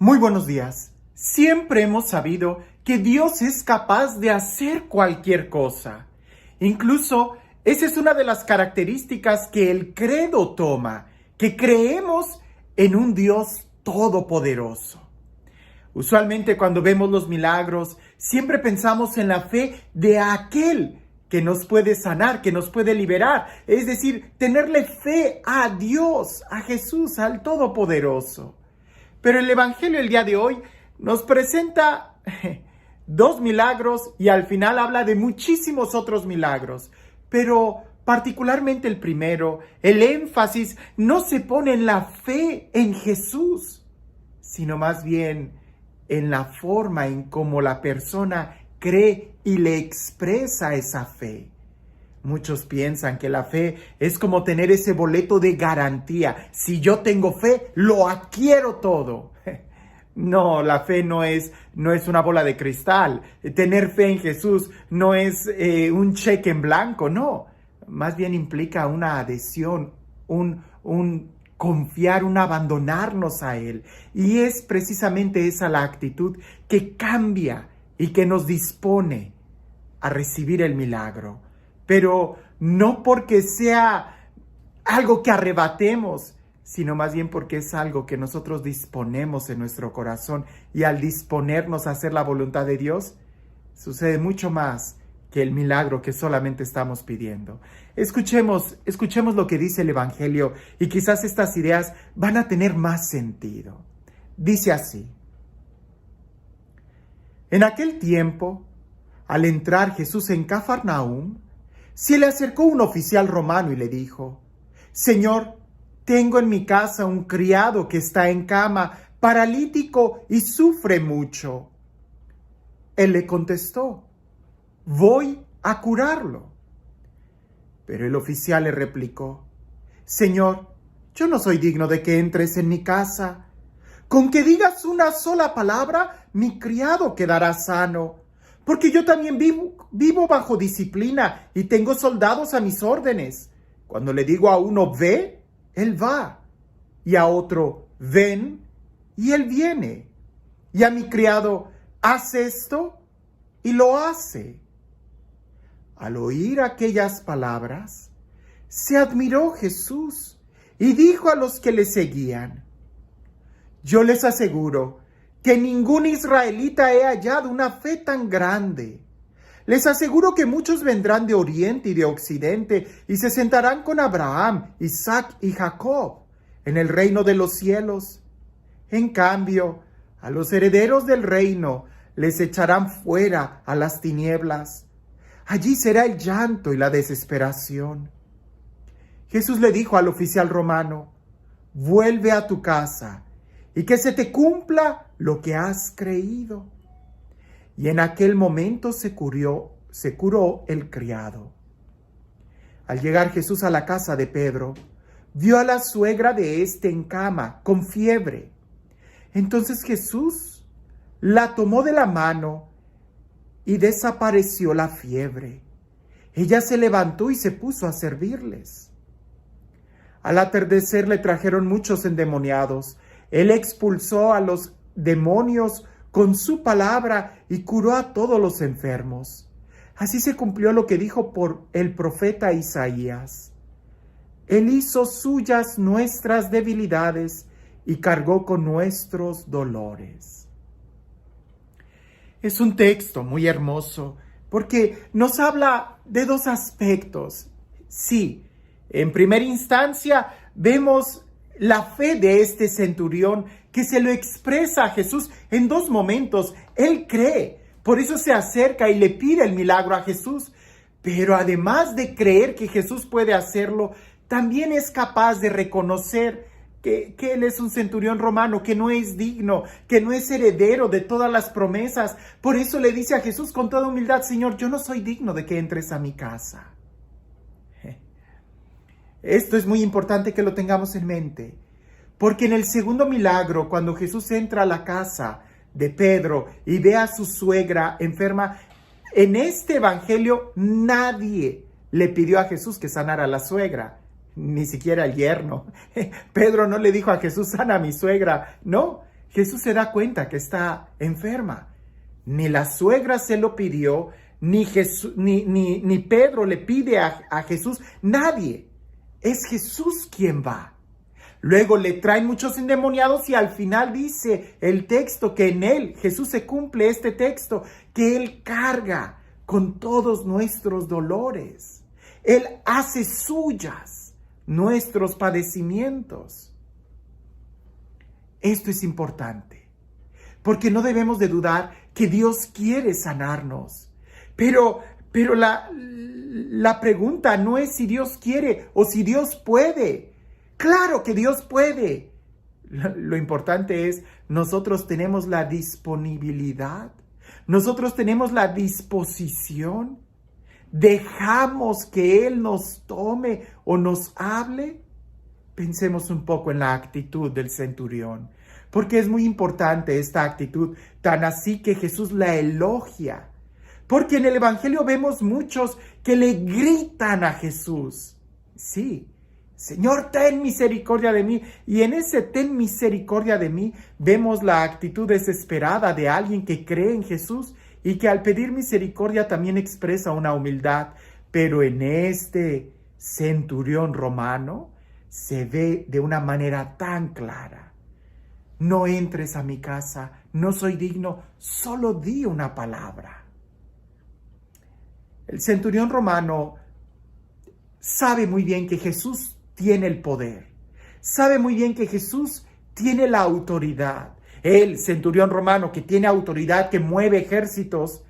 Muy buenos días. Siempre hemos sabido que Dios es capaz de hacer cualquier cosa. Incluso, esa es una de las características que el credo toma, que creemos en un Dios todopoderoso. Usualmente cuando vemos los milagros, siempre pensamos en la fe de aquel que nos puede sanar, que nos puede liberar. Es decir, tenerle fe a Dios, a Jesús, al Todopoderoso. Pero el Evangelio el día de hoy nos presenta dos milagros y al final habla de muchísimos otros milagros. Pero particularmente el primero, el énfasis no se pone en la fe en Jesús, sino más bien en la forma en cómo la persona cree y le expresa esa fe. Muchos piensan que la fe es como tener ese boleto de garantía. Si yo tengo fe, lo adquiero todo. No, la fe no es una bola de cristal. Tener fe en Jesús no es un cheque en blanco, no. Más bien implica una adhesión, un confiar, un abandonarnos a Él. Y es precisamente esa la actitud que cambia y que nos dispone a recibir el milagro. Pero no porque sea algo que arrebatemos, sino más bien porque es algo que nosotros disponemos en nuestro corazón. Y al disponernos a hacer la voluntad de Dios, sucede mucho más que el milagro que solamente estamos pidiendo. Escuchemos lo que dice el Evangelio y quizás estas ideas van a tener más sentido. Dice así: en aquel tiempo, al entrar Jesús en Cafarnaúm, se le acercó un oficial romano y le dijo: Señor, tengo en mi casa un criado que está en cama, paralítico y sufre mucho. Él le contestó: voy a curarlo. Pero el oficial le replicó: Señor, yo no soy digno de que entres en mi casa. Con que digas una sola palabra, mi criado quedará sano. Porque yo también vivo bajo disciplina y tengo soldados a mis órdenes. Cuando le digo a uno ve, él va. Y a otro ven, y él viene. Y a mi criado haz esto, y lo hace. Al oír aquellas palabras, se admiró Jesús y dijo a los que le seguían: yo les aseguro que ningún israelita he hallado una fe tan grande. Les aseguro que muchos vendrán de oriente y de occidente y se sentarán con Abraham, Isaac y Jacob en el reino de los cielos. En cambio, a los herederos del reino les echarán fuera a las tinieblas. Allí será el llanto y la desesperación. Jesús le dijo al oficial romano: vuelve a tu casa y que se te cumpla lo que has creído. Y en aquel momento se curó el criado. Al llegar Jesús a la casa de Pedro, vio a la suegra de éste en cama, con fiebre. Entonces Jesús la tomó de la mano y desapareció la fiebre. Ella se levantó y se puso a servirles. Al atardecer le trajeron muchos endemoniados. Él expulsó a los demonios con su palabra y curó a todos los enfermos. Así se cumplió lo que dijo por el profeta Isaías: Él hizo suyas nuestras debilidades y cargó con nuestros dolores. Es un texto muy hermoso porque nos habla de dos aspectos. Sí, en primera instancia vemos la fe de este centurión que se lo expresa a Jesús en dos momentos. Él cree, por eso se acerca y le pide el milagro a Jesús. Pero además de creer que Jesús puede hacerlo, también es capaz de reconocer que él es un centurión romano, que no es digno, que no es heredero de todas las promesas. Por eso le dice a Jesús con toda humildad: Señor, yo no soy digno de que entres a mi casa. Esto es muy importante que lo tengamos en mente, porque en el segundo milagro, cuando Jesús entra a la casa de Pedro y ve a su suegra enferma, en este evangelio nadie le pidió a Jesús que sanara a la suegra, ni siquiera el yerno. Pedro no le dijo a Jesús: sana a mi suegra. No, Jesús se da cuenta que está enferma. Ni la suegra se lo pidió, ni Pedro le pide a Jesús, nadie. Es Jesús quien va. Luego le traen muchos endemoniados y al final dice el texto que en él, Jesús se cumple este texto, que él carga con todos nuestros dolores. Él hace suyas nuestros padecimientos. Esto es importante, porque no debemos de dudar que Dios quiere sanarnos. Pero la pregunta no es si Dios quiere o si Dios puede. Claro que Dios puede. Lo importante es, nosotros tenemos la disponibilidad, nosotros tenemos la disposición, dejamos que Él nos tome o nos hable. Pensemos un poco en la actitud del centurión, porque es muy importante esta actitud, tan así que Jesús la elogia, porque en el Evangelio vemos muchos que le gritan a Jesús. Sí, Señor, ten misericordia de mí. Y en ese ten misericordia de mí vemos la actitud desesperada de alguien que cree en Jesús y que al pedir misericordia también expresa una humildad. Pero en este centurión romano se ve de una manera tan clara. No entres a mi casa, no soy digno, solo di una palabra. El centurión romano sabe muy bien que Jesús tiene el poder, sabe muy bien que Jesús tiene la autoridad. El centurión romano que tiene autoridad, que mueve ejércitos,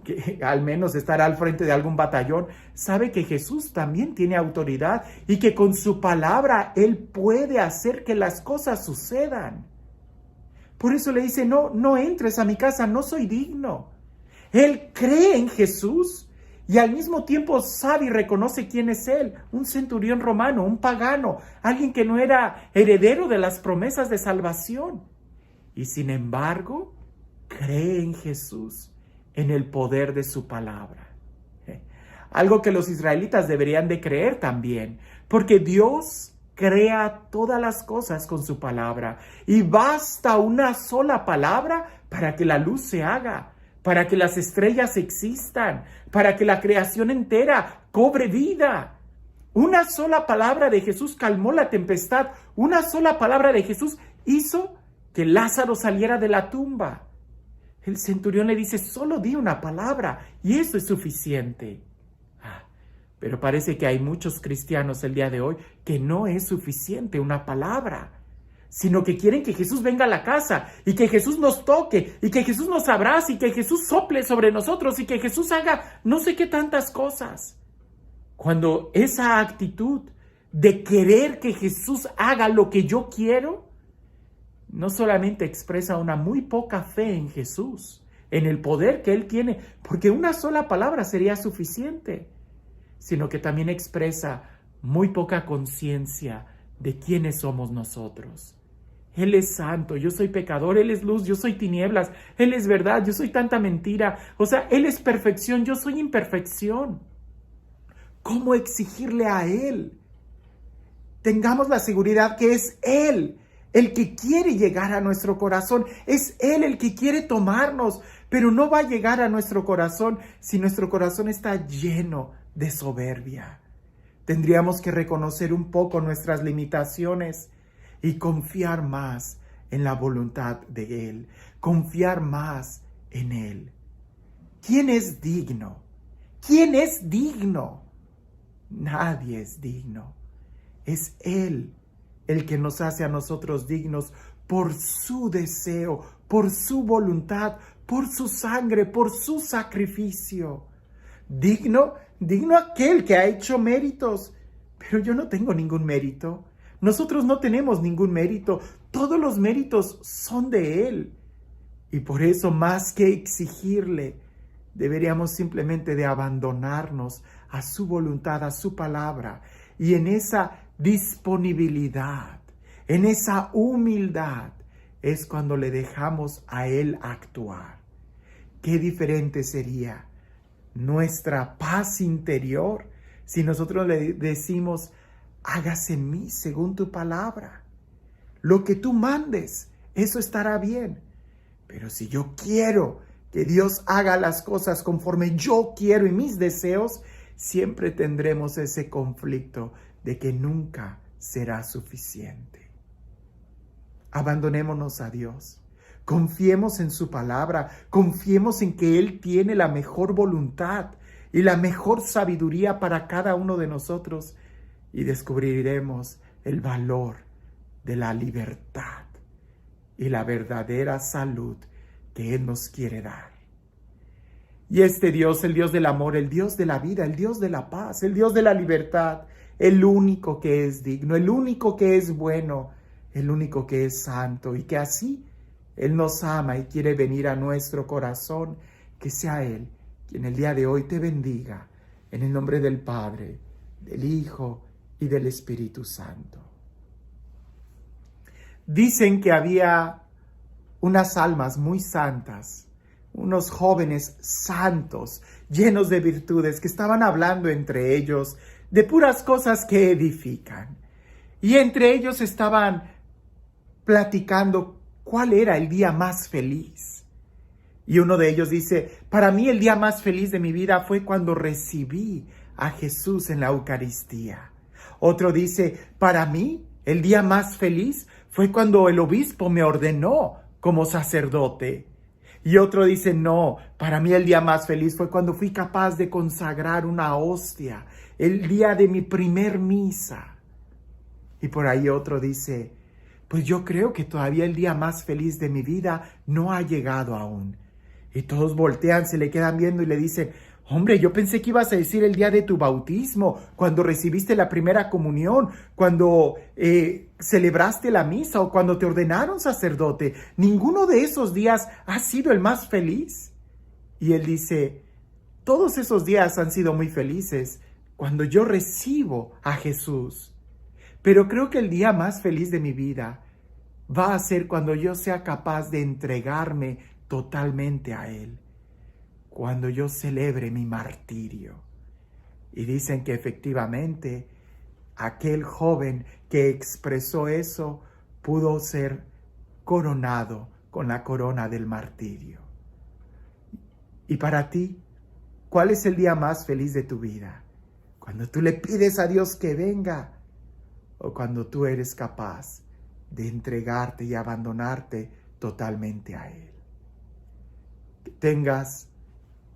que al menos estará al frente de algún batallón, sabe que Jesús también tiene autoridad y que con su palabra Él puede hacer que las cosas sucedan. Por eso le dice, no entres a mi casa, no soy digno. Él cree en Jesús y al mismo tiempo sabe y reconoce quién es Él, un centurión romano, un pagano, alguien que no era heredero de las promesas de salvación. Y sin embargo, cree en Jesús, en el poder de su palabra. Algo que los israelitas deberían de creer también, porque Dios crea todas las cosas con su palabra y basta una sola palabra para que la luz se haga, para que las estrellas existan, para que la creación entera cobre vida. Una sola palabra de Jesús calmó la tempestad. Una sola palabra de Jesús hizo que Lázaro saliera de la tumba. El centurión le dice, solo di una palabra y eso es suficiente. Pero parece que hay muchos cristianos el día de hoy que no es suficiente una palabra, sino que quieren que Jesús venga a la casa y que Jesús nos toque y que Jesús nos abrace y que Jesús sople sobre nosotros y que Jesús haga no sé qué tantas cosas. Cuando esa actitud de querer que Jesús haga lo que yo quiero, no solamente expresa una muy poca fe en Jesús, en el poder que Él tiene, porque una sola palabra sería suficiente, sino que también expresa muy poca conciencia de quiénes somos nosotros. Él es santo, yo soy pecador, Él es luz, yo soy tinieblas, Él es verdad, yo soy tanta mentira. O sea, Él es perfección, yo soy imperfección. ¿Cómo exigirle a Él? Tengamos la seguridad que es Él el que quiere llegar a nuestro corazón, es Él el que quiere tomarnos, pero no va a llegar a nuestro corazón si nuestro corazón está lleno de soberbia. Tendríamos que reconocer un poco nuestras limitaciones y confiar más en la voluntad de Él, confiar más en Él. ¿Quién es digno? ¿Quién es digno? Nadie es digno. Es Él el que nos hace a nosotros dignos por su deseo, por su voluntad, por su sangre, por su sacrificio. Digno aquel que ha hecho méritos, pero yo no tengo ningún mérito. Nosotros no tenemos ningún mérito. Todos los méritos son de Él. Y por eso, más que exigirle, deberíamos simplemente de abandonarnos a su voluntad, a su palabra. Y en esa disponibilidad, en esa humildad, es cuando le dejamos a Él actuar. Qué diferente sería nuestra paz interior si nosotros le decimos, hágase en mí según tu palabra. Lo que tú mandes, eso estará bien. Pero si yo quiero que Dios haga las cosas conforme yo quiero y mis deseos, siempre tendremos ese conflicto de que nunca será suficiente. Abandonémonos a Dios. Confiemos en su palabra, confiemos en que Él tiene la mejor voluntad y la mejor sabiduría para cada uno de nosotros y descubriremos el valor de la libertad y la verdadera salud que Él nos quiere dar. Y este Dios, el Dios del amor, el Dios de la vida, el Dios de la paz, el Dios de la libertad, el único que es digno, el único que es bueno, el único que es santo y que así Él nos ama y quiere venir a nuestro corazón, que sea Él quien el día de hoy te bendiga, en el nombre del Padre, del Hijo y del Espíritu Santo. Dicen que había unas almas muy santas, unos jóvenes santos, llenos de virtudes, que estaban hablando entre ellos de puras cosas que edifican. Y entre ellos estaban platicando cuál era el día más feliz. Y uno de ellos dice, para mí el día más feliz de mi vida fue cuando recibí a Jesús en la Eucaristía. Otro dice, para mí el día más feliz fue cuando el obispo me ordenó como sacerdote. Y otro dice, no, para mí el día más feliz fue cuando fui capaz de consagrar una hostia, el día de mi primer misa. Y por ahí otro dice, pues yo creo que todavía el día más feliz de mi vida no ha llegado aún. Y todos voltean, se le quedan viendo y le dicen, hombre, yo pensé que ibas a decir el día de tu bautismo, cuando recibiste la primera comunión, cuando celebraste la misa o cuando te ordenaron sacerdote. ¿Ninguno de esos días ha sido el más feliz? Y él dice, todos esos días han sido muy felices cuando yo recibo a Jesús. Pero creo que el día más feliz de mi vida va a ser cuando yo sea capaz de entregarme totalmente a Él, cuando yo celebre mi martirio. Y dicen que efectivamente aquel joven que expresó eso pudo ser coronado con la corona del martirio. Y para ti, ¿cuál es el día más feliz de tu vida? ¿Cuando tú le pides a Dios que venga? ¿O cuando tú eres capaz de entregarte y abandonarte totalmente a Él? Que tengas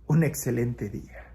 un excelente día.